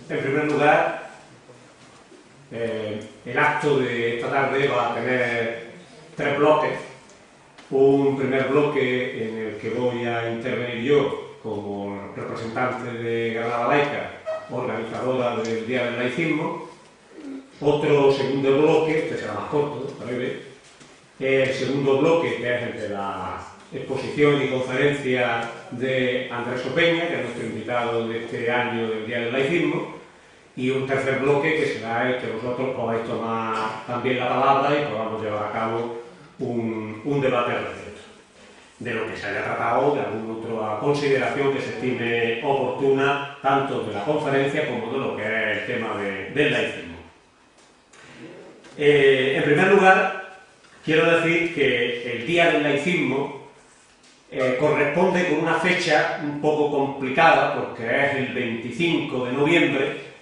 En primer lugar, el acto de esta tarde va a tener tres bloques. Un primer bloque en el que voy a intervenir yo como representante de Granada Laica, organizadora del Día del Laicismo. Otro segundo bloque, este será más corto, breve. El segundo bloque, que es el de la exposición y conferencia de Andrés Opeña, que es nuestro invitado de este año del Día del Laicismo. Y un tercer bloque que será el que vosotros podáis tomar también la palabra y podamos llevar a cabo un debate al respecto de lo que se haya tratado, de alguna otra consideración que se estime oportuna, tanto de la conferencia como de lo que es el tema del laicismo. En primer lugar, quiero decir que el Día del Laicismo corresponde con una fecha un poco complicada, porque es el 25 de noviembre,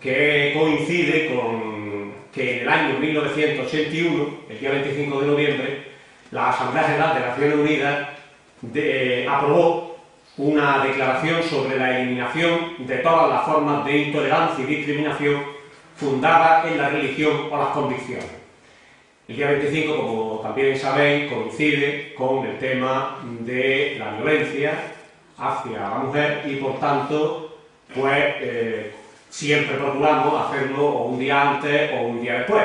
que coincide con que en el año 1981, el día 25 de noviembre, la Asamblea General de Naciones Unidas aprobó una declaración sobre la eliminación de todas las formas de intolerancia y discriminación fundadas en la religión o las convicciones. El día 25, como también sabéis, coincide con el tema de la violencia hacia la mujer y, por tanto, pues siempre procuramos hacerlo o un día antes o un día después.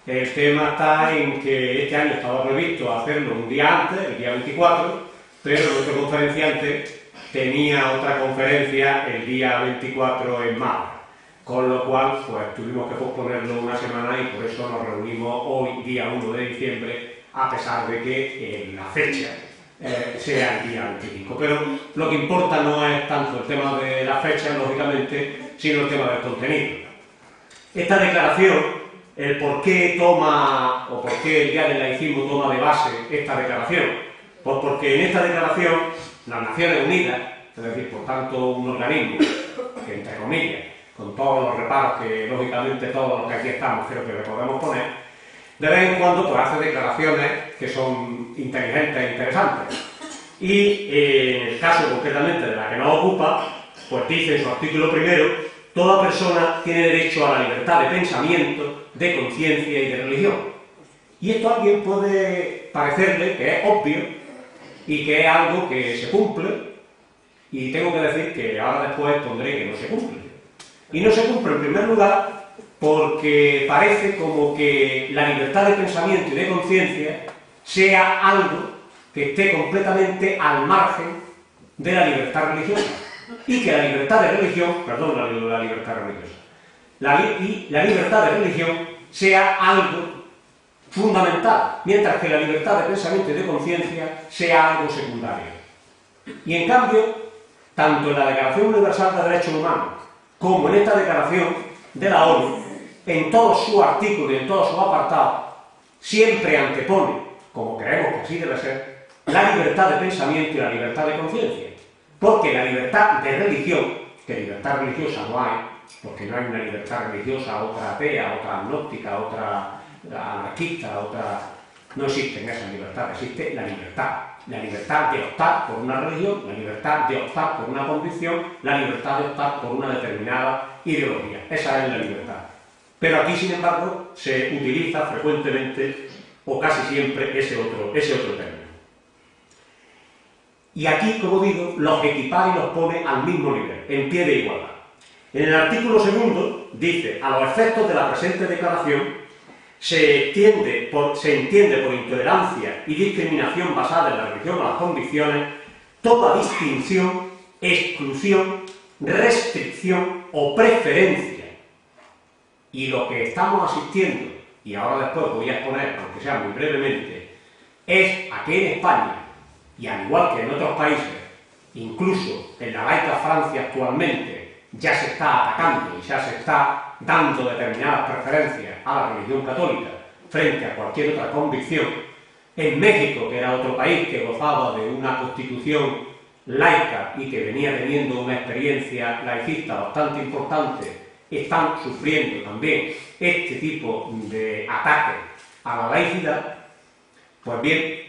El tema está en que este año estaba previsto hacerlo un día antes, el día 24, pero nuestro conferenciante tenía otra conferencia el día 24 en Málaga, con lo cual pues tuvimos que posponerlo una semana y por eso nos reunimos hoy, día 1 de diciembre, a pesar de que la fecha sea el día 25. Pero lo que importa no es tanto el tema de la fecha, lógicamente, sino el tema del contenido. Esta declaración, el por qué toma, o por qué el Día del Laicismo toma de base esta declaración, pues porque en esta declaración las Naciones Unidas, es decir, por tanto un organismo que, entre comillas, con todos los reparos que lógicamente todos los que aquí estamos creo que le podemos poner, de vez en cuando pues hace declaraciones que son inteligentes e interesantes. Y en el caso concretamente de la que nos ocupa, pues dice en su artículo primero: toda persona tiene derecho a la libertad de pensamiento, de conciencia y de religión. Y esto a alguien puede parecerle que es obvio y que es algo que se cumple, y tengo que decir que ahora después pondré que no se cumple. Y no se cumple en primer lugar porque parece como que la libertad de pensamiento y de conciencia sea algo que esté completamente al margen de la libertad religiosa. Y que la libertad de religión, perdón, la libertad religiosa, la libertad de religión sea algo fundamental, mientras que la libertad de pensamiento y de conciencia sea algo secundario. Y en cambio, tanto en la Declaración Universal de Derechos Humanos como en esta declaración de la ONU, en todos sus artículos y en todos sus apartados, siempre antepone, como creemos que así debe ser, la libertad de pensamiento y la libertad de conciencia. Porque la libertad de religión, que libertad religiosa no hay, porque no hay una libertad religiosa, otra atea, otra agnóstica, otra anarquista, otra... No existen esas libertades, existe la libertad de optar por una religión, la libertad de optar por una convicción, la libertad de optar por una determinada ideología. Esa es la libertad. Pero aquí, sin embargo, se utiliza frecuentemente, o casi siempre, ese otro término. Y aquí, como digo, los equipara y los pone al mismo nivel, en pie de igualdad. En el artículo segundo dice: a los efectos de la presente declaración se entiende por intolerancia y discriminación basada en la religión o las convicciones toda distinción, exclusión, restricción o preferencia. Y lo que estamos asistiendo, y ahora después voy a exponer, aunque sea muy brevemente, es a que en España, y al igual que en otros países, incluso en la laica Francia actualmente, ya se está atacando y ya se está dando determinadas preferencias a la religión católica frente a cualquier otra convicción. En México, que era otro país que gozaba de una constitución laica y que venía teniendo una experiencia laicista bastante importante, están sufriendo también este tipo de ataques a la laicidad. Pues bien,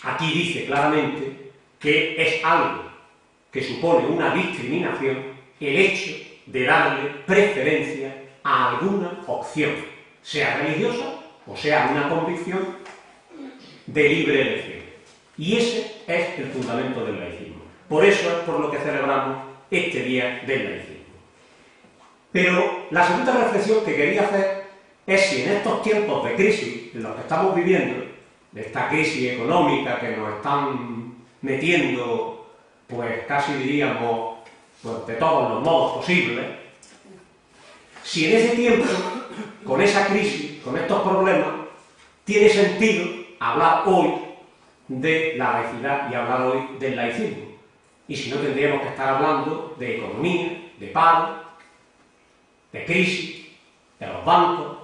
aquí dice claramente que es algo que supone una discriminación el hecho de darle preferencia a alguna opción, sea religiosa o sea una convicción de libre elección. Y ese es el fundamento del laicismo. Por eso es por lo que celebramos este Día del Laicismo. Pero la segunda reflexión que quería hacer es si en estos tiempos de crisis en los que estamos viviendo, de esta crisis económica que nos están metiendo, pues casi diríamos, pues, de todos los modos posibles, si en ese tiempo, con esa crisis, con estos problemas, tiene sentido hablar hoy de la laicidad y hablar hoy del laicismo. Y si no, tendríamos que estar hablando de economía, de paro, de crisis, de los bancos.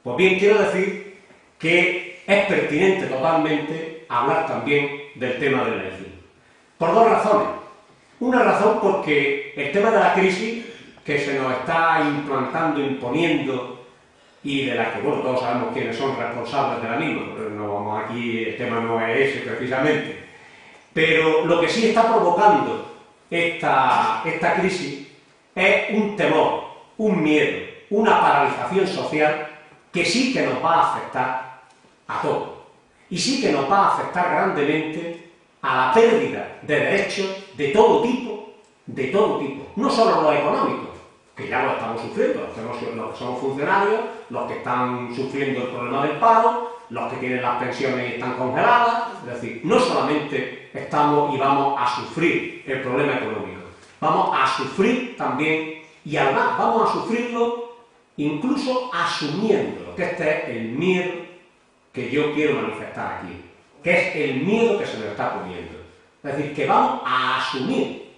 Pues bien, quiero decir que es pertinente totalmente hablar también del tema del laicismo. Por dos razones. Una razón porque el tema de la crisis que se nos está implantando, imponiendo, y de la que, bueno, todos sabemos quiénes son responsables de la misma, pero no vamos aquí, el tema no es ese precisamente. Pero lo que sí está provocando esta crisis es un temor, un miedo, una paralización social que sí que nos va a afectar a todos. Y sí que nos va a afectar grandemente a la pérdida de derechos de todo tipo, no solo los económicos, que ya lo estamos sufriendo, los que somos funcionarios, los que están sufriendo el problema del paro, los que tienen las pensiones y están congeladas, es decir, no solamente estamos y vamos a sufrir el problema económico, vamos a sufrir también, y además vamos a sufrirlo incluso asumiéndolo, que este es el miedo que yo quiero manifestar aquí, que es el miedo que se nos está poniendo. Es decir, que vamos a asumir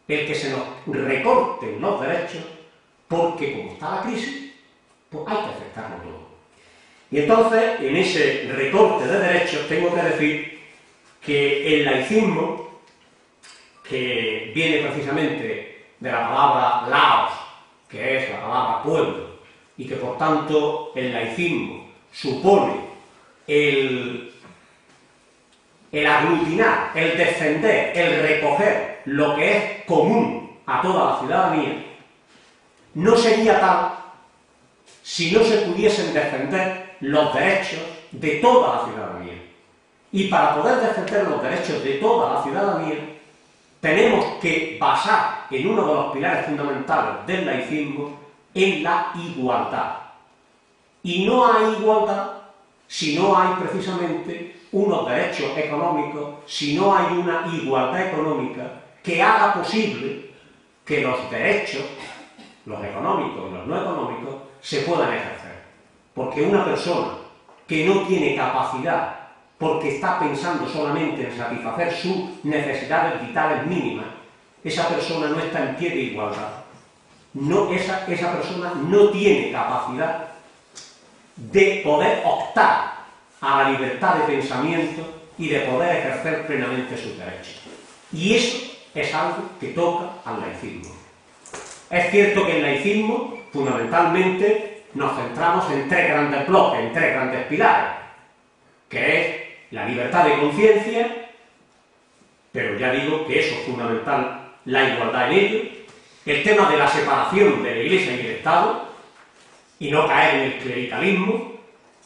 el que se nos recorten los derechos, porque como está la crisis, pues hay que aceptarlo todo. Y entonces, en ese recorte de derechos, tengo que decir que el laicismo, que viene precisamente de la palabra laos, que es la palabra pueblo, y que por tanto el laicismo supone el aglutinar, el defender, el recoger lo que es común a toda la ciudadanía, no sería tal si no se pudiesen defender los derechos de toda la ciudadanía. Y para poder defender los derechos de toda la ciudadanía, tenemos que basar en uno de los pilares fundamentales del laicismo en la igualdad. Y no hay igualdad si no hay precisamente unos derechos económicos, si no hay una igualdad económica que haga posible que los derechos, los económicos y los no económicos, se puedan ejercer. Porque una persona que no tiene capacidad, porque está pensando solamente en satisfacer sus necesidades vitales mínimas, esa persona no está en pie de igualdad. No, esa persona no tiene capacidad de poder optar a la libertad de pensamiento y de poder ejercer plenamente sus derechos. Y eso es algo que toca al laicismo. Es cierto que el laicismo, fundamentalmente, nos centramos en tres grandes bloques, en tres grandes pilares, que es la libertad de conciencia, pero ya digo que eso es fundamental, la igualdad en ello, el tema de la separación de la Iglesia y el Estado, y no caer en el clericalismo,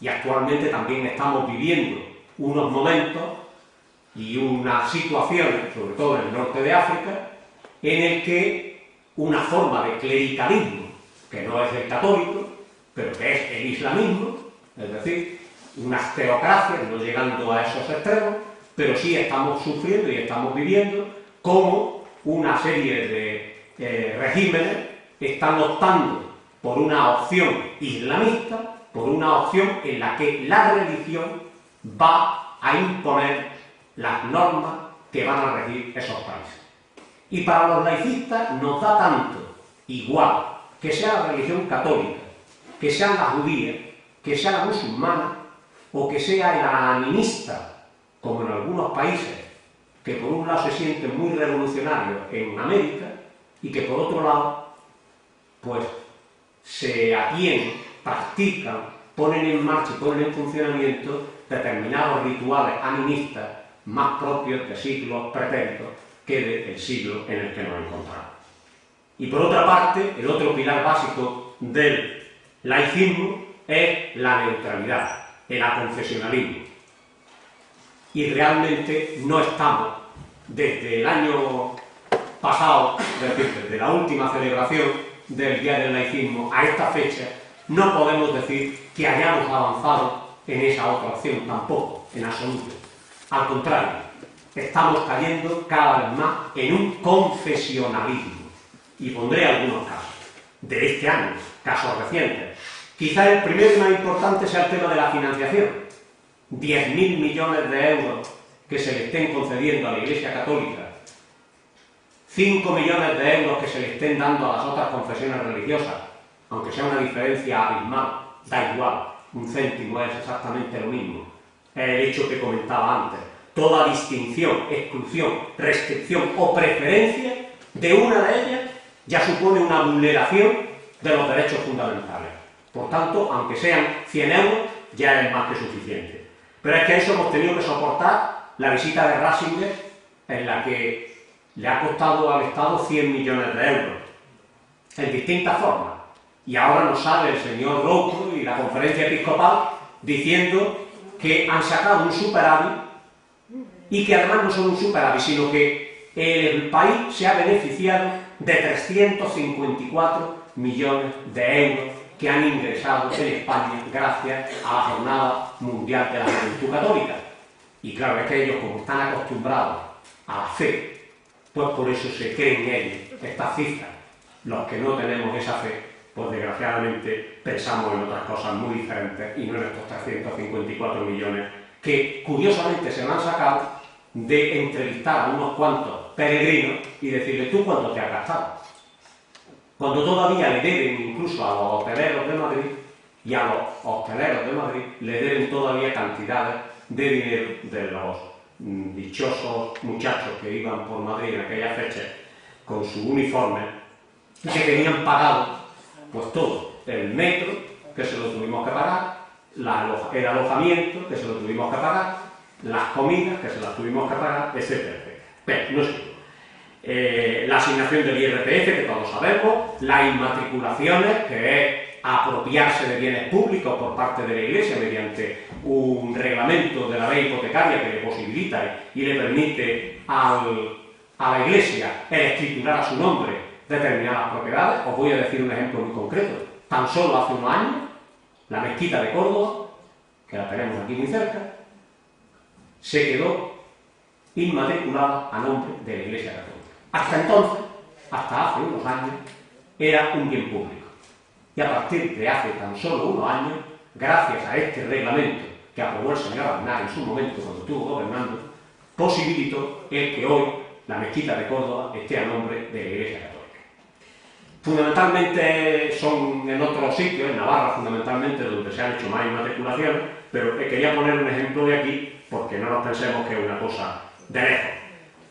y actualmente también estamos viviendo unos momentos y unas situaciones, sobre todo en el norte de África, en el que una forma de clericalismo, que no es el católico, pero que es el islamismo, es decir, unas teocracias, no llegando a esos extremos, pero sí estamos sufriendo y estamos viviendo cómo una serie de regímenes están optando por una opción islamista, por una opción en la que la religión va a imponer las normas que van a regir esos países. Y para los laicistas nos da tanto igual que sea la religión católica, que sea la judía, que sea la musulmana o que sea el animista, como en algunos países que por un lado se sienten muy revolucionarios en América y que por otro lado pues se atienen, practican, ponen en marcha y ponen en funcionamiento determinados rituales animistas más propios de siglos pretéritos que del siglo en el que nos encontramos. Y por otra parte, el otro pilar básico del laicismo es la neutralidad, el aconfesionalismo. Y realmente no estamos, desde el año pasado, es decir, desde la última celebración del Día del Laicismo a esta fecha, no podemos decir que hayamos avanzado en esa otra opción tampoco, en absoluto. Al contrario, estamos cayendo cada vez más en un confesionalismo. Y pondré algunos casos de este año, casos recientes. Quizá el primero y más importante sea el tema de la financiación. 10.000 millones de euros que se le estén concediendo a la Iglesia Católica, 5 millones de euros que se le estén dando a las otras confesiones religiosas, aunque sea una diferencia abismal, da igual, un céntimo es exactamente lo mismo. Es el hecho que comentaba antes. Toda distinción, exclusión, restricción o preferencia de una de ellas ya supone una vulneración de los derechos fundamentales. Por tanto, aunque sean 100 euros, ya es más que suficiente. Pero es que a eso hemos tenido que soportar la visita de Ratzinger, en la que le ha costado al Estado 100 millones de euros, en distintas formas. Y ahora nos sale el señor Rouco y la conferencia episcopal diciendo que han sacado un superávit y que además no solo un superávit, sino que el país se ha beneficiado de 354 millones de euros que han ingresado en España gracias a la Jornada Mundial de la Juventud Católica. Y claro, es que ellos, como están acostumbrados a la fe, pues por eso se creen ellos estas cifras. Los que no tenemos esa fe, pues desgraciadamente pensamos en otras cosas muy diferentes y no en estos 354 millones que curiosamente se me han sacado de entrevistar a unos cuantos peregrinos y decirle, ¿tú cuánto te has gastado? Cuando todavía le deben incluso a los hosteleros de Madrid, y a los hosteleros de Madrid le deben todavía cantidades de dinero de los dichosos muchachos que iban por Madrid en aquella fecha con su uniforme y que tenían pagado pues todo, el metro, que se lo tuvimos que pagar, el alojamiento, que se lo tuvimos que pagar, las comidas, que se las tuvimos que pagar, etcétera, etcétera. Pero no es la asignación del IRPF, que todos sabemos, las inmatriculaciones, que es apropiarse de bienes públicos por parte de la Iglesia mediante un reglamento de la ley hipotecaria que le posibilita y le permite a la Iglesia el escriturar a su nombre determinadas propiedades. Os voy a decir un ejemplo muy concreto. Tan solo hace unos años, la mezquita de Córdoba, que la tenemos aquí muy cerca, se quedó inmatriculada a nombre de la Iglesia Católica. Hasta entonces, hasta hace unos años, era un bien público. Y a partir de hace tan solo unos años, gracias a este reglamento que aprobó el señor Aznar en su momento cuando estuvo gobernando, posibilitó el que hoy la mezquita de Córdoba esté a nombre de la Iglesia Católica. Fundamentalmente son en otros sitios, en Navarra fundamentalmente, donde se han hecho más inmatriculaciones, pero quería poner un ejemplo de aquí porque no nos pensemos que es una cosa de lejos.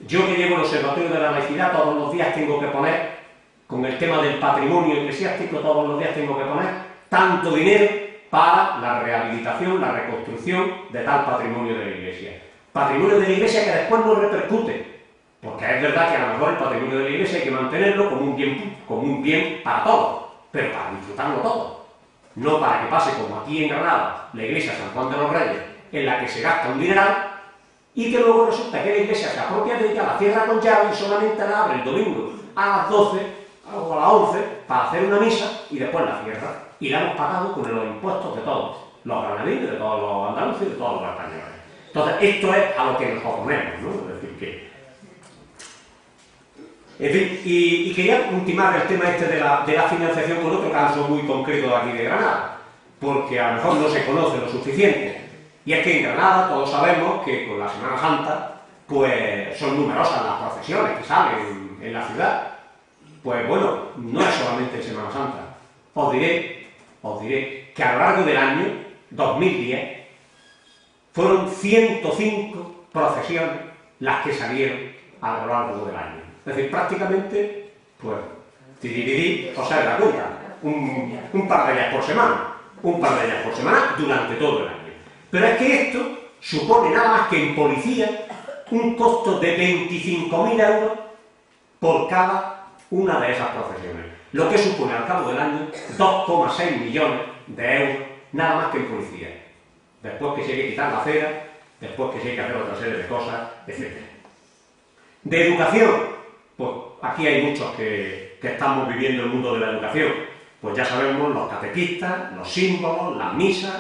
Yo que llevo el Observatorio de la Laicidad, todos los días tengo que poner, con el tema del patrimonio eclesiástico, todos los días tengo que poner tanto dinero para la rehabilitación, la reconstrucción de tal patrimonio de la Iglesia. Patrimonio de la Iglesia que después no repercute, porque es verdad que a lo mejor el patrimonio de la Iglesia hay que mantenerlo como un bien para todos, pero para disfrutarlo todo. No para que pase como aquí en Granada, la Iglesia San Juan de los Reyes, en la que se gasta un dineral, y que luego resulta que la Iglesia se apropia de ella, la cierra con llave y solamente la abre el domingo a las 12 o a las 11 para hacer una misa y después la cierra. Y la hemos pagado con los impuestos de todos, los granadinos, de todos los andaluces y de todos los españoles. Entonces, esto es a lo que nos oponemos, ¿no? Es decir, que... En fin, y quería ultimar el tema este de la financiación con otro caso muy concreto de aquí de Granada, porque a lo mejor no se conoce lo suficiente. Y es que en Granada todos sabemos que con la Semana Santa pues son numerosas las procesiones que salen en la ciudad. Pues bueno, no es solamente en Semana Santa. Os diré que a lo largo del año 2010 fueron 105 procesiones las que salieron a lo largo del año. Es decir, prácticamente, pues, o sea, la cuenta, un par de días por semana, durante todo el año. Pero es que esto supone nada más que en policía un costo de 25.000 euros por cada una de esas procesiones, lo que supone al cabo del año 2,6 millones de euros, nada más que en policía. Después que se hay que quitar la cera, después que se hay que hacer otra serie de cosas, etc. De educación, pues aquí hay muchos que estamos viviendo el mundo de la educación. Pues ya sabemos los catequistas, los símbolos, las misas,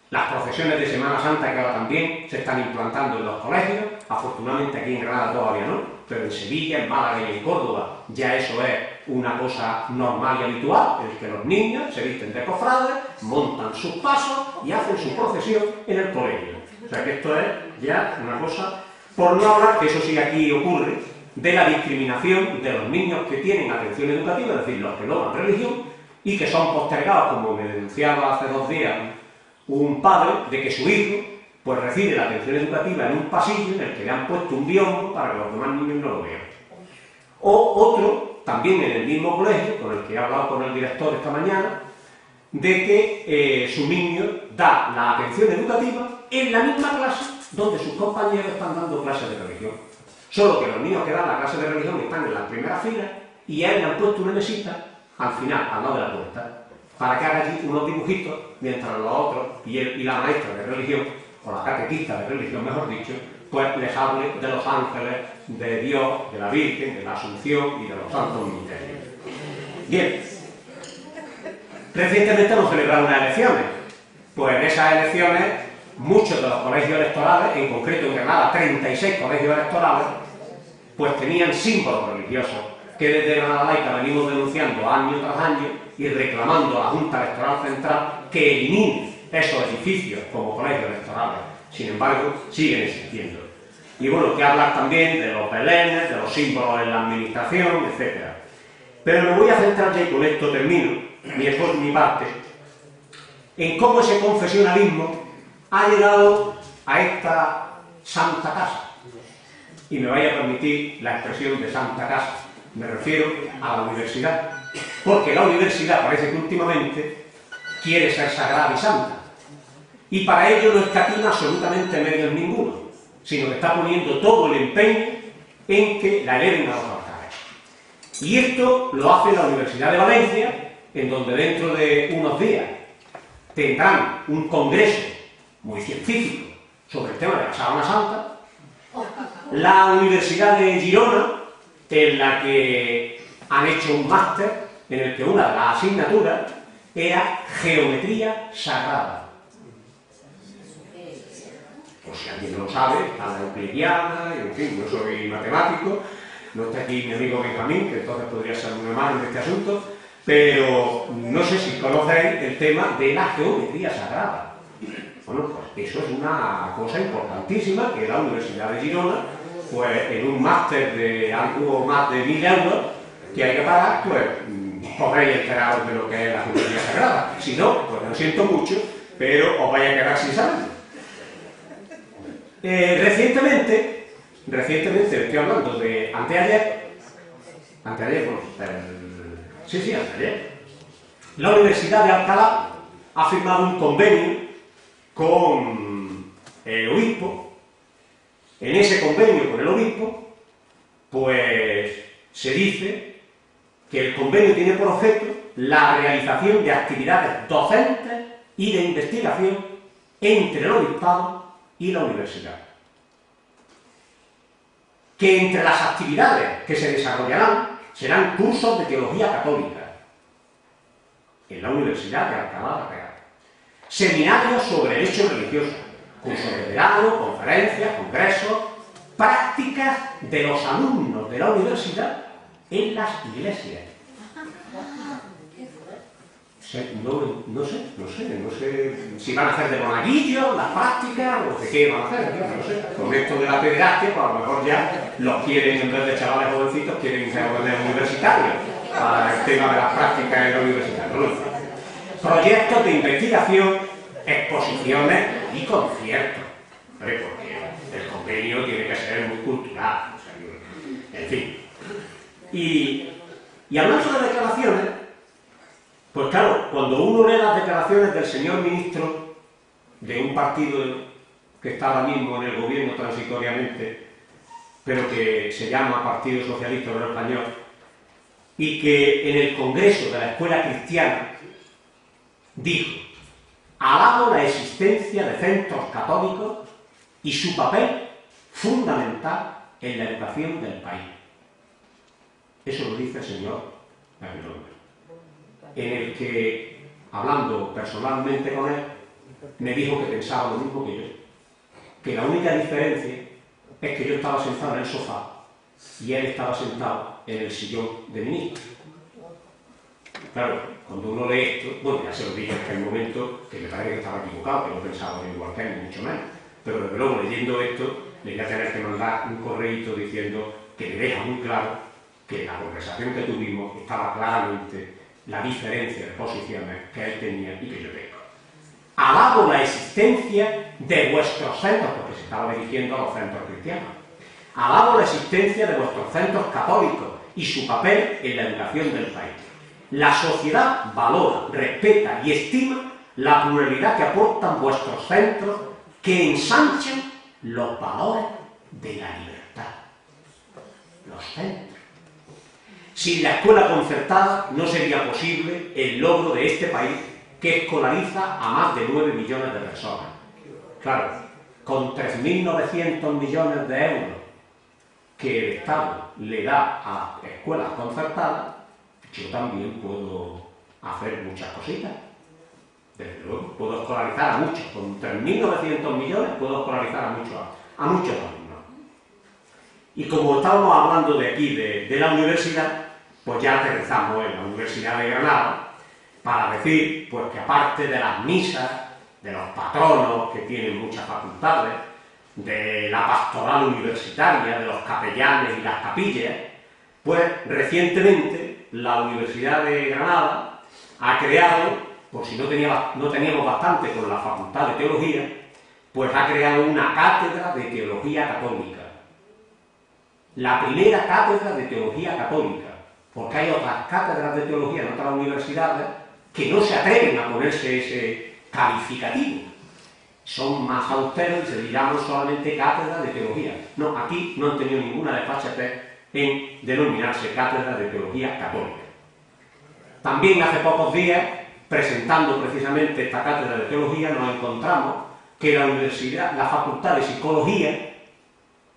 las procesiones de Semana Santa que ahora también se están implantando en los colegios. Afortunadamente aquí en Granada todavía no, pero en Sevilla, en Málaga y en Córdoba ya eso es una cosa normal y habitual, en el que los niños se visten de cofrades, montan sus pasos y hacen su procesión en el colegio. O sea que esto es ya una cosa, por no hablar, que eso sí aquí ocurre, de la discriminación de los niños que tienen atención educativa, es decir, los que no dan religión, y que son postergados, como me denunciaba hace 2 días un padre, de que su hijo pues recibe la atención educativa en un pasillo en el que le han puesto un biombo para que los demás niños no lo vean. O otro, también en el mismo colegio, con el que he hablado con el director esta mañana, de que su niño da la atención educativa en la misma clase donde sus compañeros están dando clases de religión. Solo que los niños que dan la clase de religión están en la primera fila y a él le han puesto una mesita al final, al lado de la puerta, para que haga allí unos dibujitos, mientras los otros y la maestra de religión, o la catequista de religión, mejor dicho, pues les hable de los ángeles, de Dios, de la Virgen, de la Asunción y de los santos ministerios. Bien, recientemente hemos celebrado unas elecciones. Pues en esas elecciones, muchos de los colegios electorales, en concreto en Granada, 36 colegios electorales, pues tenían símbolos religiosos, que desde Granada Laica venimos denunciando año tras año y reclamando a la Junta Electoral Central que elimine esos edificios como colegios electorales. Sin embargo, siguen existiendo. Y bueno, que hablar también de los belenes, de los símbolos en la administración, etc. Pero me voy a centrar ya, y con esto termino mi parte, en cómo ese confesionalismo ha llegado a esta santa casa. Y me vaya a permitir la expresión de santa casa. Me refiero a la universidad. Porque la universidad parece que últimamente quiere ser sagrada y santa. Y para ello no escatima absolutamente medios ninguno, sino que está poniendo todo el empeño en que la eleven a los altares. Y esto lo hace la Universidad de Valencia, en donde dentro de unos días tendrán un congreso muy científico sobre el tema de la sábana santa. La Universidad de Girona, en la que han hecho un máster en el que una de las asignaturas era geometría sagrada. Por si alguien no lo sabe, está la euclidiana, y en fin, no soy matemático, no está aquí mi amigo Benjamín, que entonces podría ser un hermano en este asunto, pero no sé si conocéis el tema de la geometría sagrada. Bueno, pues eso es una cosa importantísima que la Universidad de Girona, pues en un máster de algo más de 1000 euros que hay que pagar, pues podréis enteraros de lo que es la geometría sagrada. Si no, pues lo siento mucho, pero os vais a quedar sin saberlo. Recientemente, estoy hablando de anteayer, bueno, anteayer, la Universidad de Alcalá ha firmado un convenio con el obispo. En ese convenio con el obispo, pues se dice que el convenio tiene por objeto la realización de actividades docentes y de investigación entre el obispado y la universidad. Que entre las actividades que se desarrollarán serán cursos de teología católica en la Universidad de Alcalá de Real, seminarios sobre derecho religioso, cursos de verano, conferencias, congresos, prácticas de los alumnos de la universidad en las iglesias. No sé si van a hacer de monaguillos las prácticas o de qué van a hacer, no sé. Con esto de la pederastia, pues a lo mejor ya los quieren, en vez de chavales jovencitos, quieren ser universitarios para el tema de las prácticas en la universidad. No lo sé. Proyectos de investigación, exposiciones y conciertos. Porque el convenio tiene que ser muy cultural. O sea, en fin. Y hablando de declaraciones, pues claro, cuando uno lee las declaraciones del señor ministro de un partido que está ahora mismo en el gobierno transitoriamente, pero que se llama Partido Socialista Obrero Español, y que en el Congreso de la Escuela Cristiana dijo: alabo la existencia de centros católicos y su papel fundamental en la educación del país. Eso lo dice el señor Gabilondo, en el que, hablando personalmente con él, me dijo que pensaba lo mismo que yo, que la única diferencia es que yo estaba sentado en el sofá y él estaba sentado en el sillón de ministro. Claro, cuando uno lee esto, bueno, ya se lo dije en aquel momento, que me parece que estaba equivocado, que no pensaba igual que él, ni mucho menos, pero desde luego leyendo esto le voy a tener que mandar un correíto diciendo que me deja muy claro que en la conversación que tuvimos estaba claramente la diferencia de posiciones que él tenía y que yo tengo. Alabo la existencia de vuestros centros, porque se estaba dirigiendo a los centros cristianos. Alabo la existencia de vuestros centros católicos y su papel en la educación del país. La sociedad valora, respeta y estima la pluralidad que aportan vuestros centros, que ensanchan los valores de la libertad. Los centros. Sin la escuela concertada no sería posible el logro de este país, que escolariza a más de 9 millones de personas. Claro, con 3.900 millones de euros que el Estado le da a escuelas concertadas, yo también puedo hacer muchas cositas. Desde luego, puedo escolarizar a muchos. Con 3.900 millones puedo escolarizar a muchos alumnos. Y como estábamos hablando de aquí, de la universidad, pues ya aterrizamos en la Universidad de Granada para decir pues que aparte de las misas, de los patronos que tienen muchas facultades, de la pastoral universitaria, de los capellanes y las capillas, pues recientemente la Universidad de Granada ha creado, por si no teníamos bastante con la Facultad de Teología, pues ha creado una cátedra de Teología Católica. La primera cátedra de Teología Católica, porque hay otras cátedras de teología en otras universidades que no se atreven a ponerse ese calificativo. Son más austeros y se llaman solamente cátedra de teología. No, aquí no han tenido ninguna desfachatez en denominarse cátedra de teología católica. También hace pocos días, presentando precisamente esta cátedra de teología, nos encontramos que la universidad, la Facultad de Psicología,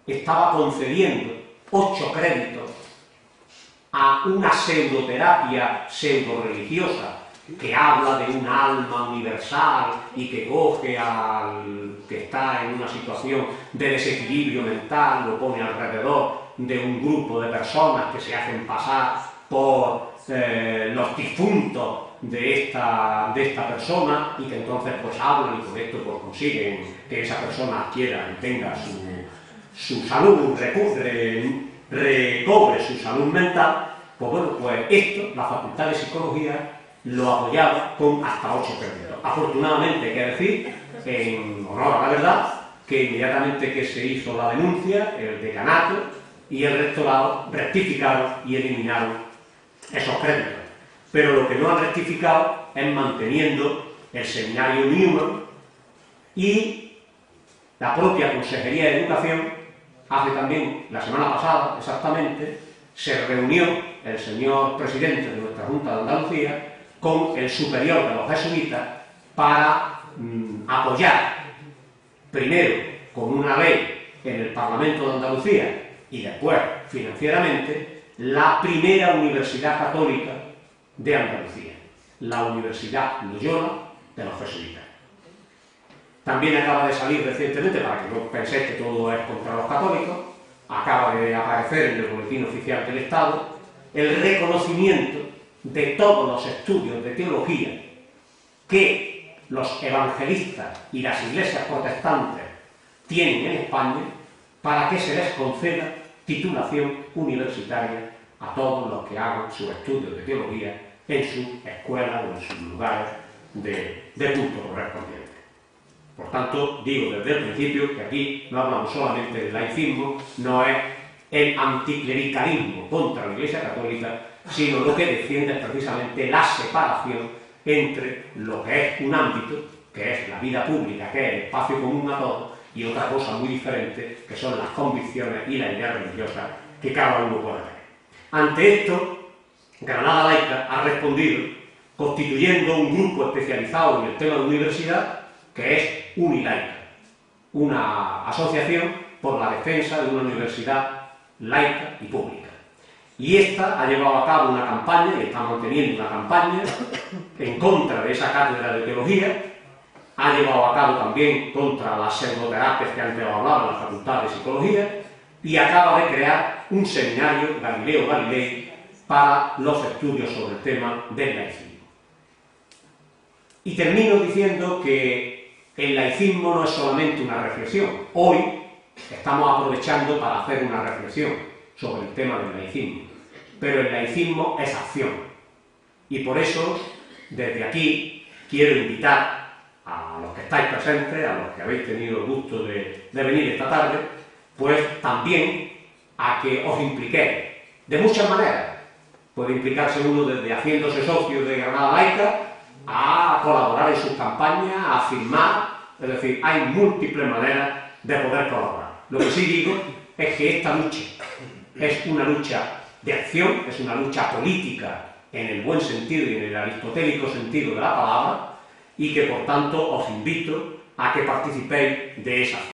estaba concediendo 8 créditos a una pseudoterapia pseudo-religiosa que habla de un alma universal y que coge al que está en una situación de desequilibrio mental, lo pone alrededor de un grupo de personas que se hacen pasar por los difuntos de esta persona, y que entonces pues hablan y con esto pues consiguen que esa persona adquiera y tenga su salud, recobre su salud mental. Pues bueno, pues esto, la Facultad de Psicología lo apoyaba con hasta 8 créditos. Afortunadamente, hay que decir, en honor a la verdad, que inmediatamente que se hizo la denuncia, el decanato y el rectorado rectificaron y eliminaron esos créditos. Pero lo que no han rectificado es manteniendo el seminario Newman, y la propia Consejería de Educación, hace también, la semana pasada exactamente, se reunió el señor presidente de nuestra Junta de Andalucía con el superior de los jesuitas para apoyar, primero con una ley en el Parlamento de Andalucía y después financieramente, la primera universidad católica de Andalucía, la Universidad Loyola de los jesuitas. También acaba de salir recientemente, para que no penséis que todo es contra los católicos, acaba de aparecer en el Boletín Oficial del Estado el reconocimiento de todos los estudios de teología que los evangelistas y las iglesias protestantes tienen en España, para que se les conceda titulación universitaria a todos los que hagan sus estudios de teología en su escuela o en sus lugares de culto correspondiente. Por tanto, digo desde el principio que aquí no hablamos solamente del laicismo, no es el anticlericalismo contra la Iglesia Católica, sino lo que defiende es precisamente la separación entre lo que es un ámbito, que es la vida pública, que es el espacio común a todos, y otra cosa muy diferente, que son las convicciones y las ideas religiosas que cada uno puede tener. Ante esto, Granada Laica ha respondido constituyendo un grupo especializado en el tema de universidad que es Unilaica, una asociación por la defensa de una universidad laica y pública. Y esta ha llevado a cabo una campaña, y está manteniendo una campaña en contra de esa cátedra de teología, ha llevado a cabo también contra las pseudoterapias que antes hablaba en la Facultad de Psicología, y acaba de crear un seminario, Galileo Galilei, para los estudios sobre el tema del laicismo. Y termino diciendo que el laicismo no es solamente una reflexión. Hoy estamos aprovechando para hacer una reflexión sobre el tema del laicismo. Pero el laicismo es acción. Y por eso, desde aquí, quiero invitar a los que estáis presentes, a los que habéis tenido el gusto de venir esta tarde, pues también a que os impliquéis de muchas maneras. Puede implicarse uno desde haciéndose socio de Granada Laica a colaborar en sus campañas, a firmar, es decir, hay múltiples maneras de poder colaborar. Lo que sí digo es que esta lucha es una lucha de acción, es una lucha política en el buen sentido y en el aristotélico sentido de la palabra, y que por tanto os invito a que participéis de esa acción.